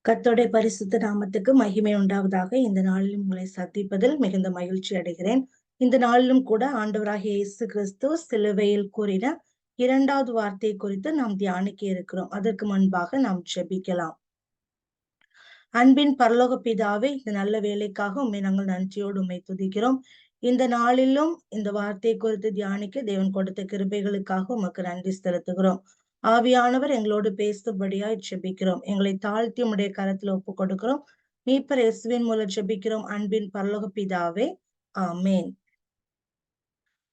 கர்த்தருடைய பரிசுத்த நாமத்துக்கு மகிமை உண்டாவதாக. இந்த நாளிலும் உங்களை சந்திப்பதில் மிகுந்த மகிழ்ச்சி அடைகிறேன். இந்த நாளிலும் கூட ஆண்டவராகிய இயேசு கிறிஸ்து சிலுவையில் கூறின 2வது வார்த்தை குறித்து நாம் தியானிக்க இருக்கிறோம். அதற்கு முன்பாக நாம் ஜெபிக்கலாம். அன்பின் பரலோக பிதாவே, இந்த நல்ல வேலைக்காக உண்மை நாங்கள் நன்றியோடு உண்மை துதிக்கிறோம். இந்த நாளிலும் இந்த வார்த்தை குறித்து தியானிக்க தேவன் கொடுத்த கிருபைகளுக்காக உமக்கு நன்றி செலுத்துகிறோம். ஆவியானவர் எங்களோடு பேசும்படியாய் ஜெபிக்கிறோம். எங்களை தாழ்த்தி உம்முடைய கரத்துல ஒப்பு கொடுக்கிறோம். மீட்பர் இயேசுவின் மூலம் ஜெபிக்கிறோம் அன்பின் பரலோக பிதாவே, ஆமேன்.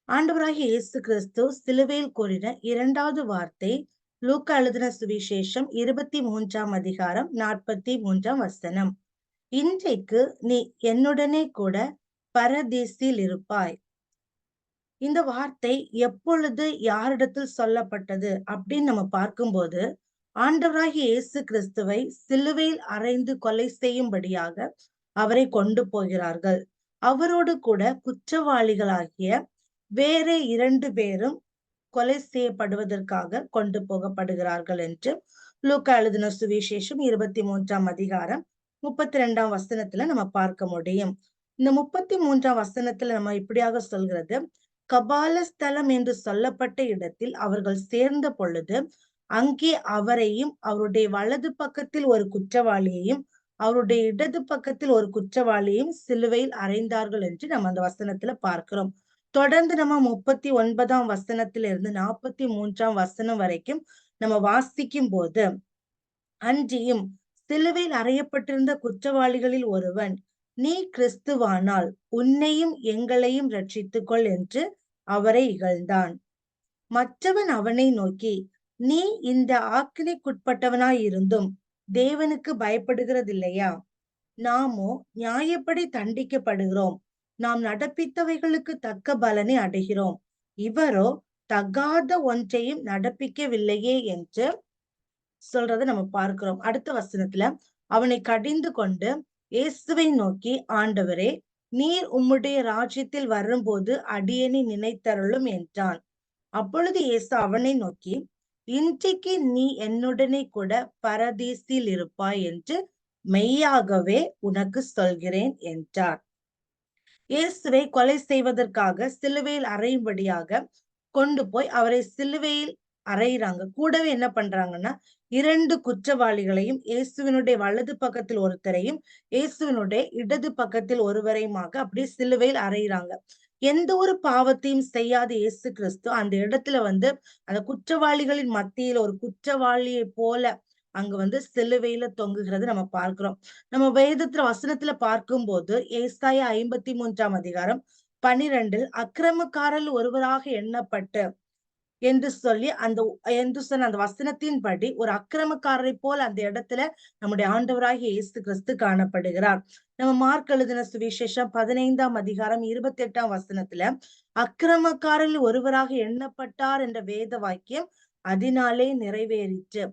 ஆண்டவராகிய இயேசு கிறிஸ்து சிலுவையில் கூறின 2வது வார்த்தை லூக்கா எழுதின சுவிசேஷம் 23ஆம் அதிகாரம் 43ஆம் வசனம். இன்றைக்கு நீ என்னுடனே கூட பரதீசில் இருப்பாய். இந்த வார்த்தை எப்பொழுது யாரிடத்தில் சொல்லப்பட்டது அப்படின்னு நம்ம பார்க்கும்போது, ஆண்டவராகிய இயேசு கிறிஸ்துவை சிலுவையில் அறைந்து கொலை செய்யும்படியாக அவரை கொண்டு போகிறார்கள். அவரோடு கூட குற்றவாளிகளாகிய வேற 2 பேரும் கொலை செய்யப்படுவதற்காக கொண்டு போகப்படுகிறார்கள் என்று லூக்கா எழுதின சுவிசேஷம் 23ஆம் அதிகாரம் 32ஆம் வசனத்துல நம்ம பார்க்க முடியும். இந்த 33ஆம் வசனத்துல நம்ம இப்படியாக சொல்கிறது, கபாலஸ்தலம் என்று சொல்லப்பட்ட இடத்தில் அவர்கள் சேர்ந்த பொழுது அங்கே அவரையும் அவருடைய வலது பக்கத்தில் ஒரு குற்றவாளியையும் அவருடைய இடது பக்கத்தில் ஒரு குற்றவாளியையும் சிலுவையில் அறைந்தார்கள் என்று நம்ம அந்த வசனத்துல பார்க்கிறோம். தொடர்ந்து நம்ம 39ஆம் வசனத்திலிருந்து 43ஆம் வசனம் வரைக்கும் நம்ம வாசிக்கும் போது, அன்றியும் சிலுவையில் அறையப்பட்டிருந்த குற்றவாளிகளில் ஒருவன், நீ கிறிஸ்துவானால் உன்னையும் எங்களையும் ரட்சித்துக்கொள் என்று அவரை இகழ்ந்தான். மற்றவன் அவனை நோக்கி, நீ இந்த ஆக்கினைக்குட்பட்டவனாய் இருந்தும் தேவனுக்கு பயப்படுகிறதில்லையா? நாமோ நியாயப்படி தண்டிக்கப்படுகிறோம். நாம் நடப்பித்தவைகளுக்கு தக்க பலனை அடைகிறோம். இவரோ தகாத ஒன்றையும் நடப்பிக்கவில்லையே என்று சொல்றதை நம்ம பார்க்கிறோம். அடுத்த வசனத்துல, அவனை கடிந்து கொண்டு இயேசுவை நோக்கி, ஆண்டவரே, நீர் உம்முடைய ராஜ்யத்தில் வரும்போது அடியேனை நினைத்தருளும் என்றான். அப்பொழுது இயேசு அவனை நோக்கி, இன்றைக்கு நீ என்னுடனே கூட பரதீசில் இருப்பாய் என்று மெய்யாகவே உனக்கு சொல்கிறேன் என்றார். இயேசுவை கொலை செய்வதற்காக சிலுவையில் அறையும்படியாக கொண்டு போய் அவரை சிலுவையில் அறையிறாங்க. கூடவே என்ன பண்றாங்கன்னா, 2 குற்றவாளிகளையும் இயேசுவினுடைய வலது பக்கத்தில் ஒருத்தரையும் இயேசுவினுடைய இடது பக்கத்தில் ஒருவரையுமாக அப்படி சிலுவையில் அறையிறாங்க. எந்த ஒரு பாவத்தையும் செய்யாத இயேசு கிறிஸ்து அந்த இடத்துல அந்த குற்றவாளிகளின் மத்தியில ஒரு குற்றவாளியை போல அங்க சிலுவையில தொங்குகிறது நம்ம பார்க்கிறோம். நம்ம வேதத்துல வசனத்துல பார்க்கும்போது ஏசாயா 53ஆம் அதிகாரம் 12 அக்கிரமக்காரர் ஒருவராக எண்ணப்பட்டு என்று சொல்லி சொன்ன அந்த வசனத்தின்படி ஒரு அக்கிரமக்காரரை போல அந்த இடத்துல நம்முடைய ஆண்டவராகிய இயேசு கிறிஸ்து காணப்படுகிறார். நம்ம மார்க் எழுதின சுவிசேஷம் 15ஆம் அதிகாரம் 28ஆம் வசனத்துல அக்கிரமக்காரரில் ஒருவராக எண்ணப்பட்டார் என்ற வேத வாக்கியம் அதனாலே நிறைவேறிற்று.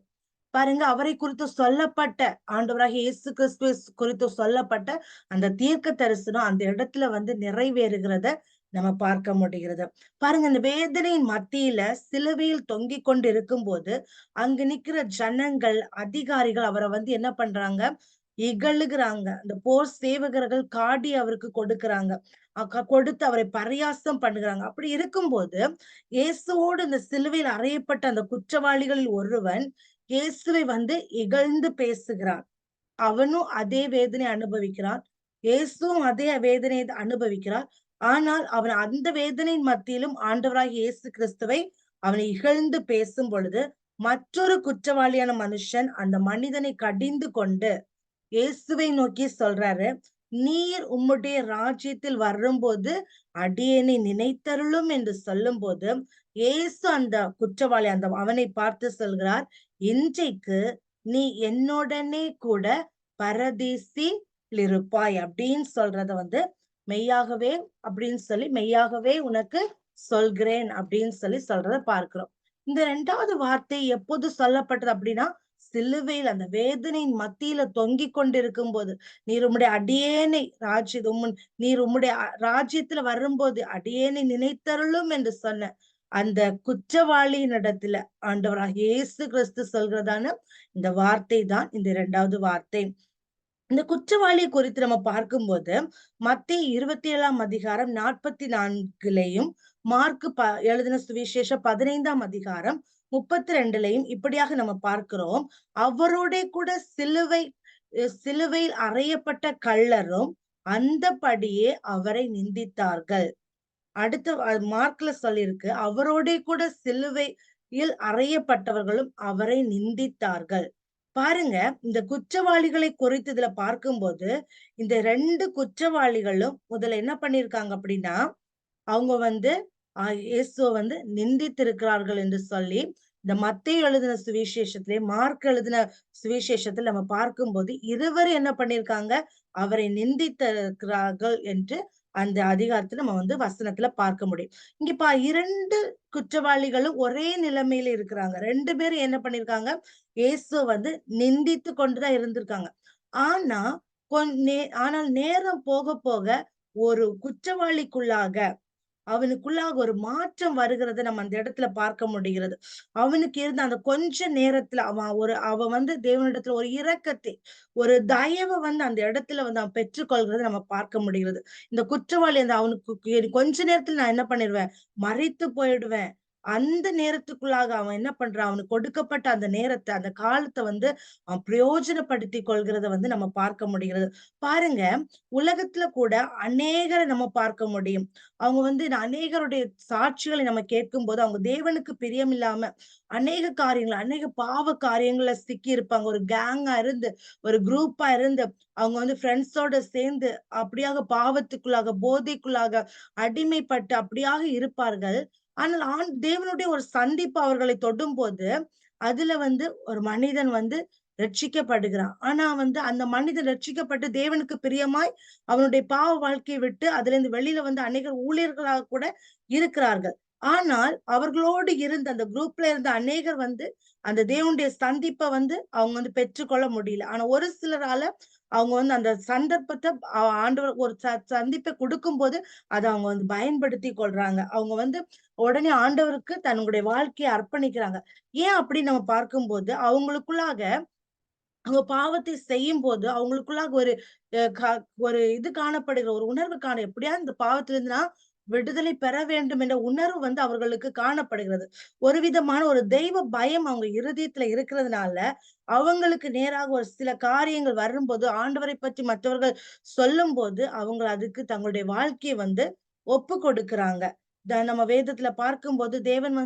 பாருங்க, அவரை குறித்து சொல்லப்பட்ட ஆண்டவராகிய இயேசு கிறிஸ்து குறித்து சொல்லப்பட்ட அந்த தீர்க்க தரிசனம் அந்த இடத்துல நிறைவேறுகிறத நம்ம பார்க்க முடிகிறது. பாருங்க, இந்த வேதனையின் மத்தியில சிலுவையில் தொங்கிக் கொண்டு இருக்கும் போது அங்கு நிக்கிற ஜனங்கள், அதிகாரிகள் அவரை என்ன பண்றாங்க, இகழுகிறாங்க. அந்த போர் சேவகர்கள் காடி அவருக்கு கொடுக்கறாங்க, கொடுத்து அவரை பரியாசம் பண்ணுகிறாங்க. அப்படி இருக்கும்போது இயேசுவோடு இந்த சிலுவையில் அறையப்பட்ட அந்த குற்றவாளிகளில் ஒருவன் இயேசுவை இகழ்ந்து பேசுகிறான். அவனும் அதே வேதனை அனுபவிக்கிறான், இயேசுவும் அதே வேதனையை அனுபவிக்கிறார். ஆனால் அவன் அந்த வேதனையின் மத்தியிலும் ஆண்டவராகிய இயேசு கிறிஸ்துவை அவனை இகழ்ந்து பேசும் பொழுது மற்றொரு குற்றவாளியான மனுஷன் அந்த மனிதனை கடிந்து கொண்டு இயேசுவை நோக்கி சொல்றாரு, நீர் உம்முடைய ராஜ்யத்தில் வரும்போது அடியேனை நினைத்தருளும் என்று சொல்லும் போது இயேசு அந்த குற்றவாளி அவனை பார்த்து சொல்கிறார், இன்றைக்கு நீ என்னுடனே கூட பரதீசில் இருப்பாய் அப்படின்னு சொல்றத மெய்யாகவே அப்படின்னு சொல்லி, மெய்யாகவே உனக்கு சொல்கிறேன் அப்படின்னு சொல்றத பார்க்கிறோம். இந்த 2வது வார்த்தை எப்போது சொல்லப்பட்டது அப்படின்னா, சிலுவையில் அந்த வேதனையின் மத்தியில தொங்கிக் கொண்டிருக்கும் போது, நீர் உம்முடைய அடியேனை நீர் உம்முடைய ராஜ்யத்துல வரும்போது அடியேனை நினைத்தருளும் என்று சொன்ன அந்த குற்றவாளியின் இடத்துல ஆண்டவராக இயேசு கிறிஸ்து சொல்கிறதான இந்த வார்த்தை தான் இந்த இரண்டாவது வார்த்தை. இந்த குற்றவாளி குறித்து நம்ம பார்க்கும்போது மத்தேயு 27 44 மார்க் எழுதின சுவிசேஷம் 15 32 இப்படியாக நம்ம பார்க்கிறோம். அவரோட கூட சிலுவையில் அறையப்பட்ட கள்ளரும் அந்தபடியே அவரை நிந்தித்தார்கள். அடுத்த மார்க்ல சொல்லியிருக்கு, அவரோட கூட சிலுவையில் அறையப்பட்டவர்களும் அவரை நிந்தித்தார்கள். பாருங்க, இந்த குற்றவாளிகளை குறித்து இதுல பார்க்கும்போது இந்த 2 குற்றவாளிகளும் முதல்ல என்ன பண்ணிருக்காங்க அப்படின்னா, அவங்க இயேசுவ நிந்தித்திருக்கிறார்கள் என்று சொல்லி இந்த மத்தேயு எழுதின சுவிசேஷத்திலே மார்க் எழுதின சுவிசேஷத்தில் நம்ம பார்க்கும்போது இருவரும் என்ன பண்ணிருக்காங்க, அவரை நிந்தித்திருக்கிறார்கள் என்று அந்த அதிகாரத்துல நம்ம வசனத்துல பார்க்க முடியும். இங்க 2 குற்றவாளிகளும் ஒரே நிலைமையில இருக்கிறாங்க. 2 பேரும் என்ன பண்ணிருக்காங்க, இயேசுவ நிந்தித்து கொண்டுதான் இருந்திருக்காங்க. ஆனா ஆனால் நேரம் போக போக ஒரு குற்றவாளிக்குள்ளாக அவனுக்குள்ளாக ஒரு மாற்றம் வருகிறத நம்ம அந்த இடத்துல பார்க்க முடிகிறது. அவனுக்கு இருந்த அந்த கொஞ்ச நேரத்துல அவன் தேவனிடத்துல ஒரு இரக்கத்தை, ஒரு தயவை அந்த இடத்துல அவன் பெற்றுக்கொள்கிறத நம்ம பார்க்க முடிகிறது. இந்த குற்றவாளி அவனுக்கு கொஞ்ச நேரத்துல நான் என்ன பண்ணிடுவேன், மறித்து போயிடுவேன். அந்த நேரத்துக்குள்ளாக அவன் என்ன பண்றான், அவனுக்கு கொடுக்கப்பட்ட அந்த நேரத்தை, அந்த காலத்தை அவன் பிரயோஜனப்படுத்தி கொள்கிறத நம்ம பார்க்க முடிகிறது. பாருங்க, உலகத்துல கூட அநேகரை நம்ம பார்க்க முடியும். அவங்க அநேகருடைய சாட்சிகளை நம்ம கேட்கும் போது அவங்க தேவனுக்கு பிரியம் இல்லாம அநேக காரியங்கள், அநேக பாவ காரியங்கள்ல சிக்கி இருப்பாங்க. ஒரு கேங்கா இருந்து, ஒரு குரூப்பா இருந்து அவங்க ஃப்ரெண்ட்ஸோட சேர்ந்து அப்படியாக பாவத்துக்குள்ளாக, போதைக்குள்ளாக அடிமைப்பட்டு அப்படியாக இருப்பார்கள். ஆனால் தேவனுடைய ஒரு சந்திப்பு அவர்களை தொடும் போது அதுல ஒரு மனிதன் ரட்சிக்கப்படுகிறான். ஆனா அந்த மனிதன் ரட்சிக்கப்பட்டு தேவனுக்கு பிரியமாய் அவனுடைய பாவ வாழ்க்கையை விட்டு அதுல இருந்து வெளியில அநேகர் ஊழியர்களாக கூட இருக்கிறார்கள். ஆனால் அவர்களோடு இருந்த அந்த குரூப்ல இருந்த அநேகர் அந்த தேவனுடைய சந்திப்பை அவங்க பெற்றுக்கொள்ள முடியல. ஆனா ஒரு சிலரால அவங்க அந்த சந்தர்ப்பத்தை ஆண்டவர் ஒரு சந்திப்பை கொடுக்கும் போது அதை அவங்க பயன்படுத்தி கொள்றாங்க. அவங்க உடனே ஆண்டவருக்கு தன்னுடைய வாழ்க்கையை அர்ப்பணிக்கிறாங்க. ஏன் அப்படின்னு நம்ம பார்க்கும்போது அவங்களுக்குள்ளாக அவங்க பாவத்தை செய்யும் போது அவங்களுக்குள்ளாக ஒரு இது காணப்படுகிற ஒரு உணர்வு எப்படியா இந்த பாவத்திலிருந்து நான் விடுதலை பெற வேண்டும் என்ற உணர்வு அவர்களுக்கு காணப்படுகிறது. ஒரு விதமான ஒரு தெய்வ பயம் அவங்க இருதயத்துல இருக்கிறதுனால அவங்களுக்கு நேராக ஒரு சில காரியங்கள் வரும்போது ஆண்டவரை பற்றி மற்றவர்கள் சொல்லும் போது அவங்க அதுக்கு தங்களுடைய வாழ்க்கையை ஒப்பு கொடுக்கிறாங்க. நம்ம வேதத்துல பார்க்கும்போது தேவன்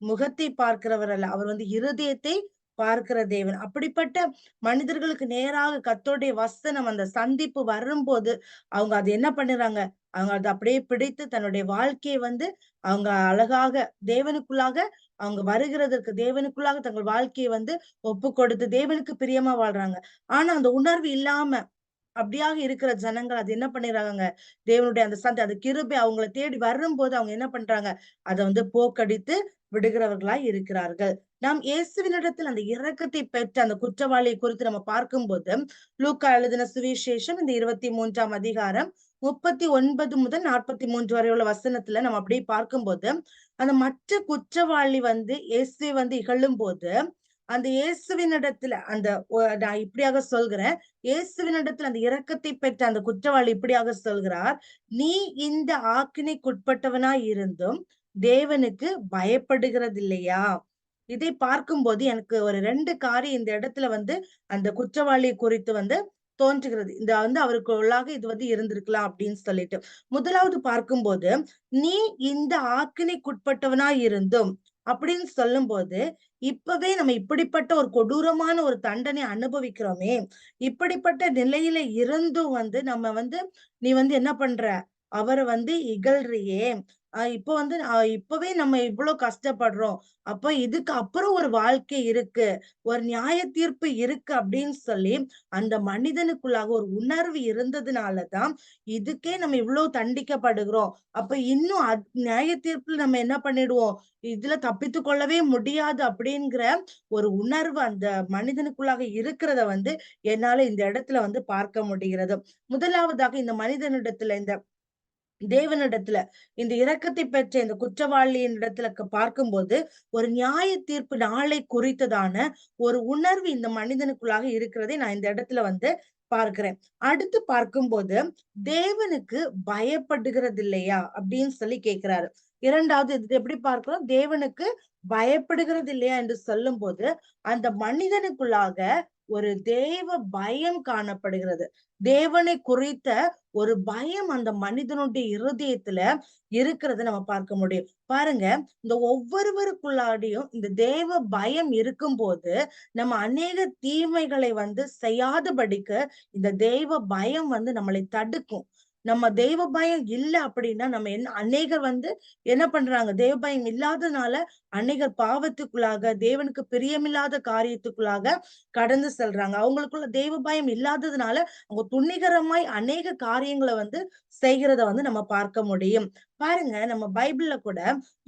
முகத்தை பார்க்கிறவர் அல்ல, அவர் இருதயத்தை பார்க்கிற தேவன். அப்படிப்பட்ட மனிதர்களுக்கு நேராக கர்த்தருடைய வசனம் அந்த சந்திப்பு வரும்போது அவங்க அது என்ன பண்ணுறாங்க, அவங்க அதை அப்படியே பிடித்து தன்னுடைய வாழ்க்கையை அவங்க அழகாக தேவனுக்குள்ளாக அவங்க வருகிறதற்கு தேவனுக்குள்ளாக தங்கள் வாழ்க்கையை ஒப்பு கொடுத்து தேவனுக்கு பிரியமா வாழ்றாங்க. ஆனா அந்த உணர்வு இல்லாம அப்படியாக இருக்கிற ஜனங்கள் அது என்ன பண்ணிடுறாங்க, தேவனுடைய அந்த கிருபை அவங்களை தேடி வரும்போது அவங்க என்ன பண்றாங்க, அதை போக்கடித்து விடுகிறவர்களாய் இருக்கிறார்கள். நாம் இயேசுவினிடத்தில் அந்த இரக்கத்தை பெற்ற அந்த குற்றவாளியை குறித்து நம்ம பார்க்கும்போது லூக்கா எழுதின சுவிசேஷம் இந்த 23 39 முதல் 43 வரை உள்ள வசனத்துல நம்ம அப்படியே பார்க்கும்போது அந்த மற்ற குற்றவாளி இயேசுவை இகழும் போது அந்த இயேசுவினிடத்துல நான் இப்படியாக சொல்கிறேன், இயேசுவினிடத்துல அந்த இரக்கத்தை பெற்ற அந்த குற்றவாளி இப்படியாக சொல்கிறார், நீ இந்த ஆக்கினைக்குட்பட்டவனாய் இருந்தும் தேவனுக்கு பயப்படுகிறது இல்லையா? இதை பார்க்கும்போது எனக்கு ஒரு 2 காரியம் இந்த இடத்துல அந்த குற்றவாளி குறித்து தோன்றுகிறது. இந்த அவருக்கு உள்ளாக இது இருந்திருக்கலாம் அப்படின்னு சொல்லிட்டு. முதலாவது பார்க்கும்போது நீ இந்த ஆக்கினைக்குட்பட்டவனாய் இருந்தும் அப்படின்னு சொல்லும் போது இப்பவே நம்ம இப்படிப்பட்ட ஒரு கொடூரமான ஒரு தண்டனை அனுபவிக்கிறோமே, இப்படிப்பட்ட நிலையில இருந்தும் நம்ம நீ என்ன பண்ற, அவரை இகழ்றியே, இப்போ இப்பவே நம்ம இவ்வளவு கஷ்டப்படுறோம், அப்ப இதுக்கு அப்புறம் ஒரு வாழ்க்கை இருக்கு, ஒரு நியாய தீர்ப்பு இருக்கு அப்படின்னு சொல்லி அந்த மனிதனுக்குள்ளாக ஒரு உணர்வு இருந்ததுனாலதான் இதுக்கே நம்ம இவ்வளவு தண்டிக்கப்படுகிறோம். அப்ப இன்னும் நியாய தீர்ப்புல நம்ம என்ன பண்ணிடுவோம், இதுல தப்பித்து கொள்ளவே முடியாது அப்படிங்கிற ஒரு உணர்வு அந்த மனிதனுக்குள்ளாக இருக்கிறத என்னால இந்த இடத்துல பார்க்க முடிகிறது. முதலாவதாக இந்த மனிதனிடத்துல இந்த தேவனிடத்துல இந்த இரக்கத்தை பெற்ற இந்த குற்றவாளியின் இடத்துல பார்க்கும்போது ஒரு நியாய தீர்ப்பு நாளை குறித்ததான ஒரு உணர்வு இந்த மனிதனுக்குள்ளாக இருக்கிறதை நான் இந்த இடத்துல வந்து பார்க்கிறேன். அடுத்து பார்க்கும்போது தேவனுக்கு பயப்படுகிறது இல்லையா அப்படின்னு சொல்லி கேட்கிறாரு. இரண்டாவது இது எப்படி பார்க்கிறோம்? தேவனுக்கு பயப்படுகிறது இல்லையா என்று சொல்லும் போது அந்த மனிதனுக்குள்ளாக ஒரு தேவ பயம் காணப்படுகிறது. தேவனை குறித்த ஒரு பயம் அந்த மனிதனுடைய இருதயத்துல இருக்கிறத நம்ம பார்க்க முடியும். பாருங்க, இந்த ஒவ்வொருவருக்குள்ளாடியும் இந்த தேவ பயம் இருக்கும்போது நம்ம அநேக தீமைகளை வந்து செய்யாதபடிக்கு இந்த தெய்வ பயம் வந்து நம்மளை தடுக்கும். நம்ம தெய்வ பயம் இல்ல அப்படின்னா நம்ம அநேகர் வந்து என்ன பண்றாங்க? தெய்வ பயம் இல்லாதனால அநேகர் பாவத்துக்குள்ளாக, தேவனுக்கு பிரியமில்லாத காரியத்துக்குள்ளாக கடந்து செல்றாங்க. அவங்களுக்குள்ள தெய்வ பயம் இல்லாததுனால அவங்க துணிகரமாய் அநேக காரியங்களை வந்து செய்கிறத வந்து நம்ம பார்க்க முடியும். பாருங்க, நம்ம பைபிள்ல கூட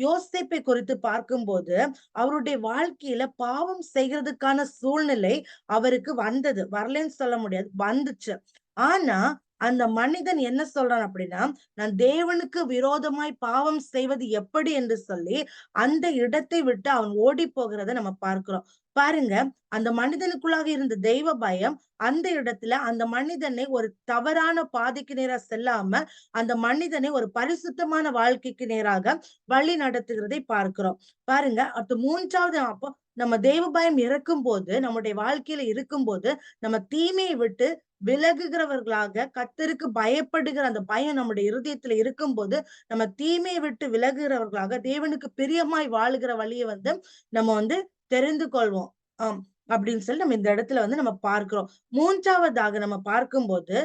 யோசேப்பை குறித்து பார்க்கும்போது அவருடைய வாழ்க்கையில பாவம் செய்கிறதுக்கான சூழ்நிலை அவருக்கு வந்தது. வரலன்னு சொல்ல முடியாது, வந்துச்சு. ஆனா அந்த மனிதன் என்ன சொல்றான் அப்படின்னா, நான் தேவனுக்கு விரோதமாய் பாவம் செய்வது எப்படி என்று சொல்லி அந்த இடத்தை விட்டு அவன் ஓடி போகிறத நம்ம பார்க்கிறோம். பாருங்க, அந்த மனிதனுக்குள்ளாக இருந்த தெய்வ பயம் அந்த இடத்துல அந்த மனிதனை ஒரு தவறான பாதைக்கு நேரா செல்லாம அந்த மனிதனை ஒரு பரிசுத்தமான வாழ்க்கைக்கு நேராக வழி நடத்துகிறதை பார்க்கிறோம். பாருங்க, அடுத்து மூன்றாவது அப்போ நம்ம தெய்வ பயம் இருக்கும் போது, நம்முடைய வாழ்க்கையில இருக்கும்போது நம்ம தீமையை விட்டு விலகுகிறவர்களாக, கர்த்தருக்கு பயப்படுகிற அந்த பயம் நம்முடைய இருதயத்துல இருக்கும்போது நம்ம தீமையை விட்டு விலகுகிறவர்களாக தேவனுக்கு பிரியமாய் வாழுகிற வழியை வந்து நம்ம வந்து தெரிந்து கொள்வோம். ஆம், அப்படின்னு சொல்லி நம்ம இந்த இடத்துல வந்து நம்ம பார்க்கிறோம். மூன்றாவதாக நம்ம பார்க்கும்போது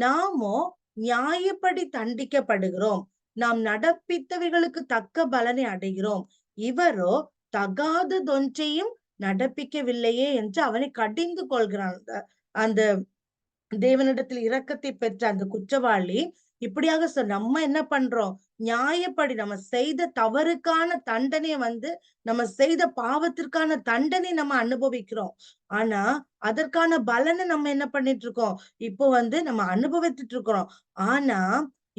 நாமோ நியாயப்படி தண்டிக்கப்படுகிறோம். நாம் நடப்பித்தவைகளுக்கு தக்க பலனை அடைகிறோம். இவரோ தகாததொன்றையும் நடப்பிக்கவில்லையே என்று அவனை கடிந்து கொள்கிறான். அந்த தேவனிடத்தில் இரக்கத்தை பெற்ற அந்த குற்றவாளி இப்படியாக நம்ம என்ன பண்றோம்? நியாயப்படி நம்ம செய்த தவறுக்கான தண்டனையை வந்து நம்ம செய்த பாவத்திற்கான தண்டனை நம்ம அனுபவிக்கிறோம். ஆனா அதற்கான பலனை நம்ம என்ன பண்ணிட்டு இருக்கோம்? இப்போ வந்து நம்ம அனுபவித்துட்டு இருக்கிறோம். ஆனா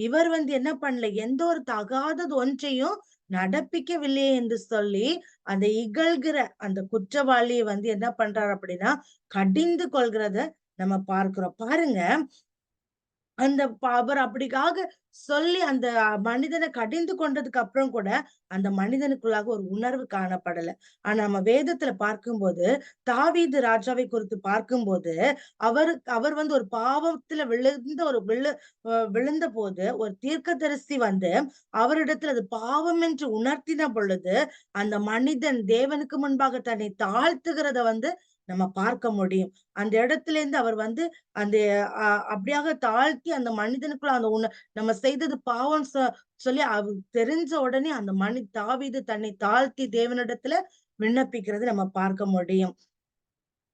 இவர் வந்து என்ன பண்ணல? எந்த ஒரு தகாதது ஒன்றையும் நடப்பிக்கவில்லையே என்று சொல்லி அந்த இகழ்கிற அந்த குற்றவாளியை வந்து என்ன பண்றாரு அப்படின்னா கடிந்து கொள்கிறத நம்ம பார்க்கிறோம். பாருங்க, அந்த அவர் அப்படிக்காக சொல்லி அந்த மனிதனை கடிந்து கொண்டதுக்கு அப்புறம் கூட அந்த மனிதனுக்குள்ளாக ஒரு உணர்வு காணப்படல. ஆனா நம்ம வேதத்துல பார்க்கும்போது தாவீது ராஜாவை குறித்து பார்க்கும்போது அவர் வந்து ஒரு பாவத்துல விழுந்த ஒரு விழுந்த போது ஒரு தீர்க்கதரிசி வந்து அவரிடத்துல அது பாவம் என்று உணர்த்தின பொழுது அந்த மனிதன் தேவனுக்கு முன்பாக தன்னை தாழ்த்துகிறத வந்து நம்ம பார்க்க முடியும். அந்த இடத்துல இருந்து அவர் வந்து அந்த அப்படியாக தாழ்த்தி அந்த மனிதனுக்குள்ள அந்த நம்ம செய்தது பாவம் சொல்லி தெரிஞ்ச உடனே அந்த தாவீது தன்னை தாழ்த்தி தேவனிடத்துல விண்ணப்பிக்கிறது நம்ம பார்க்க முடியும்.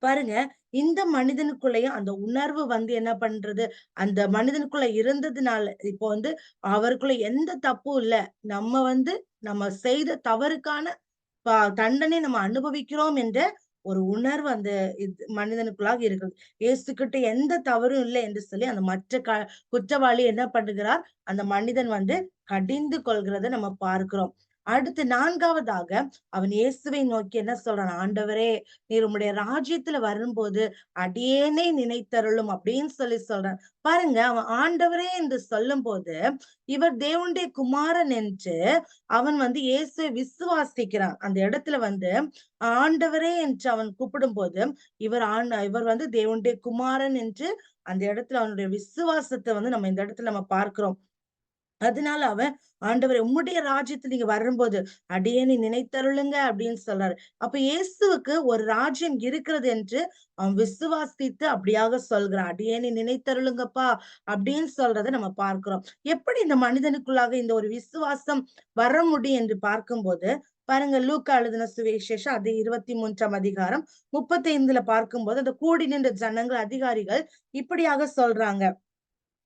பாருங்க, இந்த மனிதனுக்குள்ளயும் அந்த உணர்வு வந்து என்ன பண்றது? அந்த மனிதனுக்குள்ள இருந்ததுனால இப்போ வந்து அவருக்குள்ள எந்த தப்பும் இல்ல. நம்ம வந்து நம்ம செய்த தவறுக்கான தண்டனை நம்ம அனுபவிக்கிறோம் என்ற ஒரு உணர்வு அந்த மனிதனுக்குள்ளாக இருக்குது. இயேசுகிட்ட எந்த தவறும் இல்லை என்று சொல்லி அந்த மற்ற குற்றவாளி என்ன பண்ணுகிறார்? அந்த மனிதன் வந்து கடிந்து கொள்கிறத நம்ம பார்க்கிறோம். அடுத்து நான்காவதாக அவன் இயேசுவை நோக்கி என்ன சொல்றான்? ஆண்டவரே, நீர் உம்முடைய ராஜ்யத்துல வரும்போது அடியேனை நினைத்தருளும் அப்படின்னு சொல்லி சொல்றான். பாருங்க, அவன் ஆண்டவரே என்று சொல்லும் போது இவர் தேவனுடைய குமாரன் என்று அவன் வந்து இயேசுவை விசுவாசிக்கிறான். அந்த இடத்துல வந்து ஆண்டவரே என்று அவன் கூப்பிடும்போது இவர் வந்து தேவனுடைய குமாரன் என்று அந்த இடத்துல அவனுடைய விசுவாசத்தை வந்து நம்ம இந்த இடத்துல நம்ம பார்க்கிறோம். அதனால அவன் ஆண்டவரே உம்முடைய ராஜ்யத்துல நீங்க வரும்போது அடியேனை நினைத்தருளுங்க அப்படின்னு சொல்றாரு. அப்ப இயேசுவுக்கு ஒரு ராஜ்யம் இருக்கிறது என்று அவன் விசுவாசித்து அப்படியாக சொல்கிறான். அடியேனை நினைத்தருளுங்கப்பா அப்படின்னு சொல்றதை நம்ம பார்க்கிறோம். எப்படி இந்த மனிதனுக்குள்ளாக இந்த ஒரு விசுவாசம் வர முடியும் என்று பார்க்கும்போது பாருங்க, லூக்கா எழுதின சுவிசேஷம் அது 23ஆம் அதிகாரம் 35ல பார்க்கும்போது அந்த கூடி நின்ற ஜனங்கள் அதிகாரிகள் இப்படியாக சொல்றாங்க.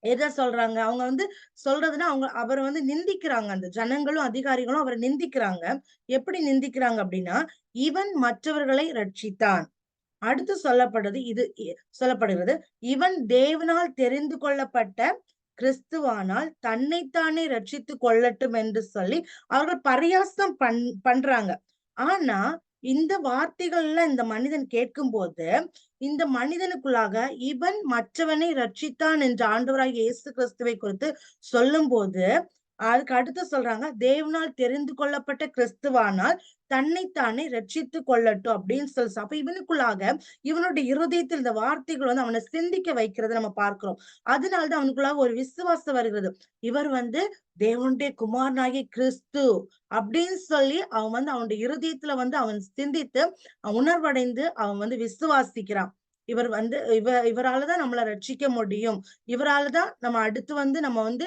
எத சொல்றாங்க? அவங்க வந்து சொல்றதுன்னா, அவர வந்து நிந்திக்கிறாங்க. அந்த ஜனங்களும், அதிகாரிகளும் அவர நிந்திக்கிறாங்க. எப்படி நிந்திக்கிறாங்க அப்படின்னா, இவன் மற்றவர்களை ரட்சித்தான். அடுத்து சொல்லப்படுறது இது சொல்லப்படுகிறது. இவன் தேவனால் தெரிந்து கொள்ளப்பட்ட கிறிஸ்துவானால் தன்னைத்தானே ரட்சித்து கொள்ளட்டும் என்று சொல்லி அவர்கள் பரியாசம் பண்றாங்க. ஆனா இந்த வார்த்தைகள்ல இந்த மனிதன் கேட்கும் போது, இந்த மனிதனுக்குள்ளாக இவன் மற்றவனை ரட்சித்தான் என்ற ஆண்டவராகிய இயேசு கிறிஸ்துவை குறித்து சொல்லும் போது, அதுக்கு அடுத்து சொல்றாங்க, தேவனால் தெரிந்து கொள்ளப்பட்ட கிறிஸ்துவானால் தன்னைத்தானே ரட்சித்து கொள்ளட்டும் அப்படின்னு சொல்லி. அப்ப இவனுக்குள்ளாக இவனுடைய இருதயத்தில் இந்த வார்த்தைகள் வந்து அவனை சிந்திக்க வைக்கிறத நம்ம பார்க்கிறோம். அதனாலதான் அவனுக்குள்ளாக ஒரு விசுவாசம் வருகிறது. இவர் வந்து தேவனுடைய குமாரனாகிய கிறிஸ்து அப்படின்னு சொல்லி அவன் வந்து அவனுடைய இருதயத்துல வந்து அவன் சிந்தித்து உணர்வடைந்து அவன் வந்து விசுவாசிக்கிறான். இவர் வந்து இவராலதான் நம்மளை ரட்சிக்க முடியும், இவராலதான் நம்ம அடுத்து வந்து நம்ம வந்து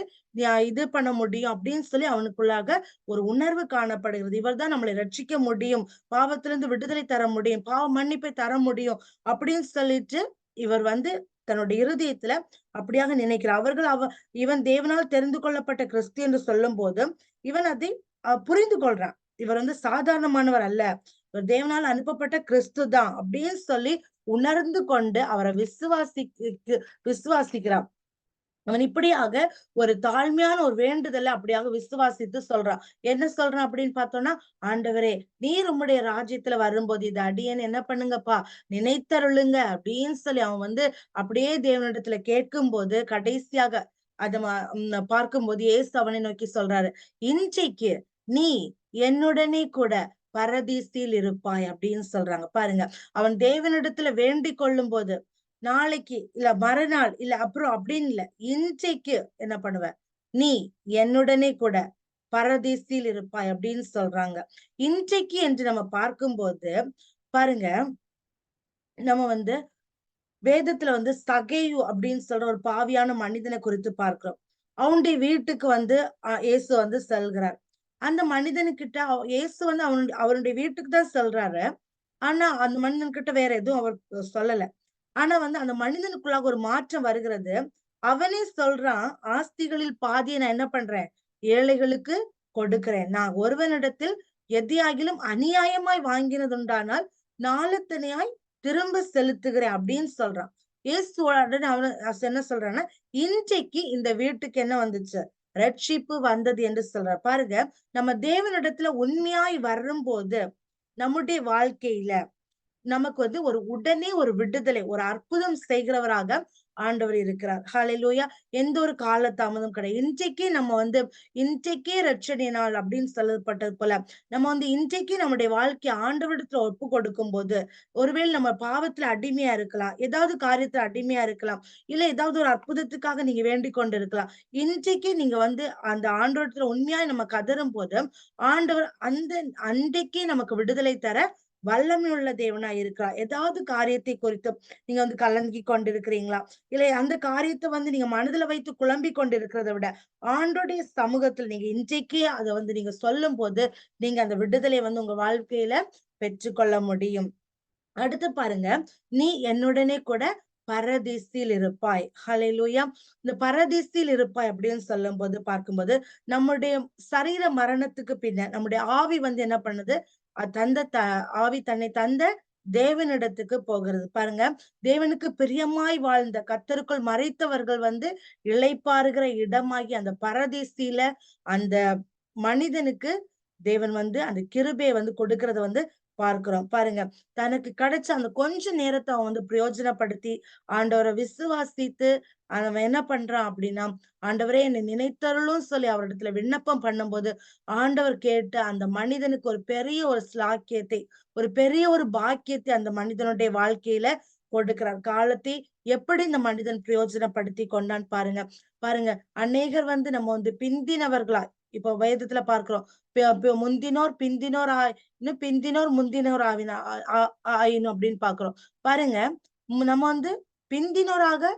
இது பண்ண முடியும் அப்படின்னு சொல்லி அவனுக்குள்ளாக ஒரு உணர்வு காணப்படுகிறது. இவர் தான் நம்மளை ரட்சிக்க முடியும், பாவத்திலிருந்து விடுதலை தர முடியும், பாவ மன்னிப்பை தர முடியும் அப்படின்னு சொல்லிட்டு இவர் வந்து தன்னுடைய இருதயத்துல அப்படியாக நினைக்கிறார். இவன் தேவனால் தெரிந்து கொள்ளப்பட்ட கிறிஸ்து என்று சொல்லும் போது இவன் அதை புரிந்து கொள்றான். இவர் வந்து சாதாரணமானவர் அல்ல, இவர் தேவனால் அனுப்பப்பட்ட கிறிஸ்து தான் அப்படின்னு சொல்லி உணர்ந்து கொண்டு அவரை விசுவாசிக்கிறான். அவன் இப்படியாக ஒரு தாழ்மையான ஒரு வேண்டுதலை அப்படியாக விசுவாசித்து சொல்றான். என்ன சொல்றான் அப்படின்னு பார்த்தோம்னா, ஆண்டவரே நீர் உம்முடைய ராஜ்யத்துல வரும்போது இது அடியேன் என்ன பண்ணுங்கப்பா, நினைத்தருளுங்க அப்படின்னு சொல்லி அவன் வந்து அப்படியே தேவனிடத்துல கேட்கும் போது கடைசியாக அத பார்க்கும்போது இயேசு அவனை நோக்கி சொல்றாரு, இன்றைக்கு நீ என்னுடனே கூட பரதீசில் இருப்பாய் அப்படின்னு சொல்றாங்க. பாருங்க, அவன் தேவனிடத்துல வேண்டிக் கொள்ளும் போது நாளைக்கு இல்ல மறுநாள் இல்ல அப்புறம் அப்படின்னு இல்ல, இன்றைக்கு என்ன பண்ணுவ, நீ என்னுடனே கூட பரதீசில் இருப்பாய் அப்படின்னு சொல்றாங்க. இன்றைக்கு என்று நம்ம பார்க்கும்போது பாருங்க, நம்ம வந்து வேதத்துல வந்து சகேயு அப்படின்னு சொல்ற ஒரு பாவியான மனிதனை குறித்து பார்க்கிறோம். அவனுடைய வீட்டுக்கு வந்து இயேசு வந்து செல்கிறார். அந்த மனிதனுக்கிட்ட இயேசு வந்து அவருடைய வீட்டுக்கு தான் செல்றாரு. ஆனா அந்த மனிதன் கிட்ட வேற எதுவும் அவர் சொல்லல. ஆனா வந்து அந்த மனிதனுக்குள்ளாக ஒரு மாற்றம் வருகிறது. அவனே சொல்றான், ஆஸ்திகளில் பாதியை நான் என்ன பண்றேன், ஏழைகளுக்கு கொடுக்கிறேன். நான் ஒருவனிடத்தில் எதையாகிலும் அநியாயமாய் வாங்கினது உண்டானால் நாளத்தனையாய் திரும்ப செலுத்துகிறேன் அப்படின்னு சொல்றான். இயேசு உடனே அவன என்ன சொல்றான்னா, இன்றைக்கு இந்த வீட்டுக்கு என்ன வந்துச்சு, ரட்சிப்பு வந்தது என்று சொல்றார். பாருங்க, நம்ம தேவனிடத்துல உண்மையாய் வரும்போது நம்முடைய வாழ்க்கையில நமக்கு வந்து உடனே ஒரு விடுதலை, ஒரு அற்புதம் செய்கிறவராக ஆண்டவர் இருக்கிறார். ஹalleluya. எந்த ஒரு கால தாமதம் கிடையாது. இன்றைக்கே நம்ம வந்து இன்றைக்கே ரட்சணை நாள் அப்படின்னு சொல்லப்பட்டது போல நம்ம வந்து இன்றைக்கு நம்முடைய வாழ்க்கையை ஆண்டவரிடத்துல ஒப்பு கொடுக்கும் போது, ஒருவேளை நம்ம பாவத்துல அடிமையா இருக்கலாம், ஏதாவது காரியத்துல அடிமையா இருக்கலாம், இல்ல ஏதாவது ஒரு அற்புதத்துக்காக நீங்க வேண்டிக் கொண்டு இருக்கலாம். இன்றைக்கு நீங்க வந்து அந்த ஆண்டவரிடத்துல உண்மையாய் நம்ம கதரும் போது ஆண்டவர் அன்றைக்கே நமக்கு விடுதலை தர வல்லமை உள்ள தேவனா இருக்கிறார். ஏதாவது காரியத்தை குறித்து நீங்க வந்து கலங்கி கொண்டிருக்கிறீங்களா, இல்ல அந்த காரியத்தை வந்து நீங்க மனதுல வைத்து குழம்பி கொண்டிருக்கிறத விட ஆண்டோடைய சமூகத்தில் நீங்க இன்றைக்கே அதை வந்து நீங்க சொல்லும் போது நீங்க அந்த விடுதலை வந்து உங்க வாழ்க்கையில பெற்றுக்கொள்ள முடியும். அடுத்து பாருங்க, நீ என்னுடனே கூட பரதீசில் இருப்பாய். ஹalleluya. இந்த பரதீசில் இருப்பாய் அப்படின்னு சொல்லும் போது பார்க்கும்போது நம்முடைய சரீர மரணத்துக்கு பின்ன நம்முடைய ஆவி வந்து என்ன பண்ணுது, ஆவி தன்னை தந்த தேவனிடத்துக்கு போகிறது. பாருங்க, தேவனுக்கு பிரியமாய் வாழ்ந்த கர்த்தருக்குள் மறைத்தவர்கள் வந்து இளைப்பாறுகிற இடமாகி அந்த பரதீசில அந்த மனிதனுக்கு தேவன் வந்து அந்த கிருபையை வந்து கொடுக்கறத வந்து பார்க்கிறோம். பாருங்க, தனக்கு கிடைச்ச அந்த கொஞ்ச நேரத்தை அவன் வந்து பிரயோஜனப்படுத்தி ஆண்டவரை விசுவாசித்து அவன் என்ன பண்றான் அப்படின்னா, ஆண்டவரே என்னை நினைத்தருளும் சொல்லி அவரிடத்துல விண்ணப்பம் பண்ணும்போது ஆண்டவர் கேட்டு அந்த மனிதனுக்கு ஒரு பெரிய ஒரு ஸ்லாக்கியத்தை, ஒரு பெரிய ஒரு பாக்கியத்தை அந்த மனிதனுடைய வாழ்க்கையில கொடுக்கிறார். காலத்தை எப்படி இந்த மனிதன் பிரயோஜனப்படுத்தி கொண்டான் பாருங்க. பாருங்க, அநேகர் வந்து நம்ம வந்து பிந்தினவர்களா இப்ப வேதத்துல பார்க்கிறோம், முந்தினோர் பிந்தினோர் இன்னும் பிந்தினோர் முந்தினோர் ஆயினும் அப்படின்னு பாக்குறோம். பாருங்க, நம்ம வந்து பிந்தினோராக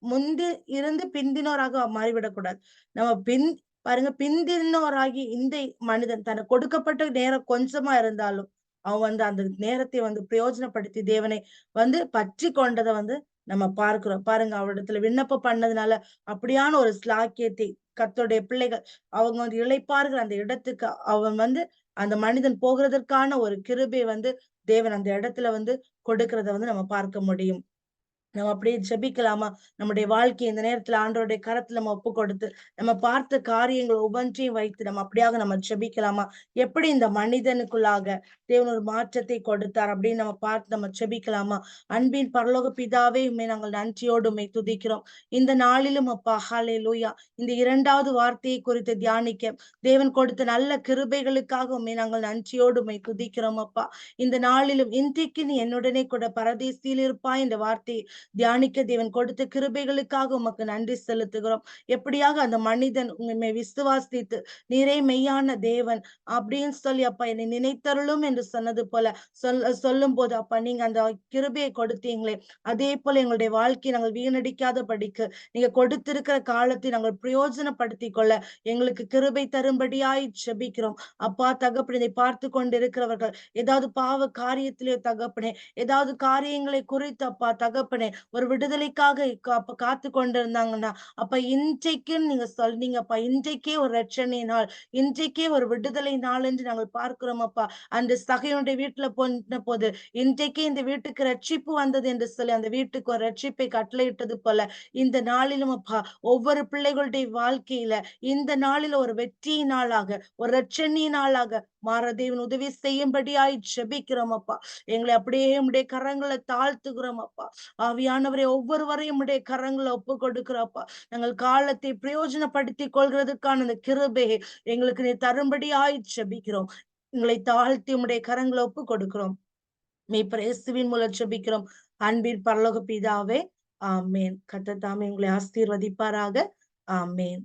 முந்தி இருந்து பிந்தினோராக மாறிவிடக்கூடாது. நம்ம பாருங்க, பிந்தினோராகி இந்த மனிதன் தனக்கு கொடுக்கப்பட்ட நேரம் கொஞ்சமா இருந்தாலும் அவன் வந்து அந்த நேரத்தை வந்து பிரயோஜனப்படுத்தி தேவனை வந்து பற்றி கொண்டதை வந்து நம்ம பார்க்கிறோம். பாருங்க, அவரிடத்துல விண்ணப்பம் பண்ணதுனால அப்படியான ஒரு ஸ்லாக்கியத்தை கர்த்தருடைய பிள்ளைகள் அவங்க வந்து இளைப்பாறுகிற அந்த இடத்துக்கு அவன் வந்து அந்த மனிதன் போகிறதற்கான ஒரு கிருபை வந்து தேவன் அந்த இடத்துல வந்து கொடுக்கறத வந்து நம்ம பார்க்க முடியும். நம்ம அப்படியே ஜெபிக்கலாமா? நம்முடைய வாழ்க்கை இந்த நேரத்துல ஆண்டவருடைய கரத்துல நம்ம ஒப்பு கொடுத்து, நம்ம பார்த்த காரியங்கள் ஒவ்வொன்றையும் வைத்து நம்ம அப்படியாக நம்ம ஜெபிக்கலாமா? எப்படி இந்த மனிதனுக்குள்ளாக தேவன் ஒரு மாற்றத்தை கொடுத்தார் அப்படின்னு நம்ம பார்த்து நம்ம ஜெபிக்கலாமா? அன்பின் பரலோக பிதாவே, உம்மை நாங்கள் நன்றியோடு உம்மை துதிக்கிறோம். இந்த நாளிலும் அப்பா, ஹalleluya, இந்த 2வது வார்த்தையை குறித்து தியானிக்க தேவன் கொடுத்த நல்ல கிருபைகளுக்காக உம்மை நாங்கள் நன்றியோடு உம்மை துதிக்கிறோம் அப்பா. இந்த நாளிலும் இன்றைக்கு நீ என்னுடனே கூட பரதேசியில் இருப்பாய் என்ற வார்த்தையை தியானிக்க தேவன் கொடுத்த கிருபைகளுக்காக உமக்கு நன்றி செலுத்துகிறோம். எப்படியாக அந்த மனிதன் உம்மை விசுவாசித்து நீரே மெய்யான தேவன் அப்படின்னு சொல்லி அப்பா என்னை நினைத்தருளும் என்று சொன்னது போல சொல்லும் போது அப்பா நீங்க அந்த கிருபையை கொடுத்தீங்களே, அதே போல எங்களுடைய வாழ்க்கையை நாங்கள் வீணடிக்காத படிக்கு நீங்க கொடுத்திருக்கிற காலத்தை நாங்கள் பிரயோஜனப்படுத்திக் கொள்ள எங்களுக்கு கிருபை தரும்படியாய் ஜெபிக்கிறோம். அப்பா தகப்பனே, இதை பார்த்து கொண்டிருக்கிறவர்கள் ஏதாவது பாவ காரியத்திலே தகப்பனே, ஏதாவது காரியங்களை குறித்து அப்பா தகப்பனே ஒரு விடுதலைக்காக காத்து கொண்டிருந்தாங்கன்னா, அப்ப இன்றைக்கு நீங்க சொன்னீங்கப்பா, இன்றைக்கே ஒரு ரட்சணை நாள், இன்றைக்கே ஒரு விடுதலை நாள் என்று நாங்கள் பார்க்கிறோம் அப்பா. அந்த சகையனுடைய வீட்டுல போன போது இன்றைக்கே இந்த வீட்டுக்கு ரட்சிப்பு வந்தது என்று சொல்லி அந்த வீட்டுக்கு ஒரு ரட்சிப்பை கட்டளையிட்டது போல இந்த நாளிலும் அப்பா ஒவ்வொரு பிள்ளைகளுடைய வாழ்க்கையில இந்த நாளில ஒரு வெற்றி நாளாக ஒரு ரட்சணி நாளாக மாற தேவன் உதவி செய்யும்படியாய் ஜெபிக்கிறோம் அப்பா. எங்களை அப்படியே உம்முடைய கரங்களை தாழ்த்துகிறோம் அப்பா. ஆவியானவரை ஒவ்வொருவரையும் உடைய கரங்களை ஒப்பு கொடுக்கிறப்பா. நாங்கள் காலத்தை பிரயோஜனப்படுத்திக் கொள்கிறதுக்கான அந்த கிருபையை எங்களுக்கு நீ தரும்படியாய் ஜெபிக்கிறோம். எங்களை தாழ்த்தி உம்முடைய கரங்களை ஒப்பு கொடுக்கிறோம். மீட்பர் இயேசுவின் மூலம் ஜெபிக்கிறோம். அன்பின் பரலோக பிதாவே, ஆமென். கர்த்தர் தாமே உங்களை ஆசீர்வதிப்பாராக. ஆமென்.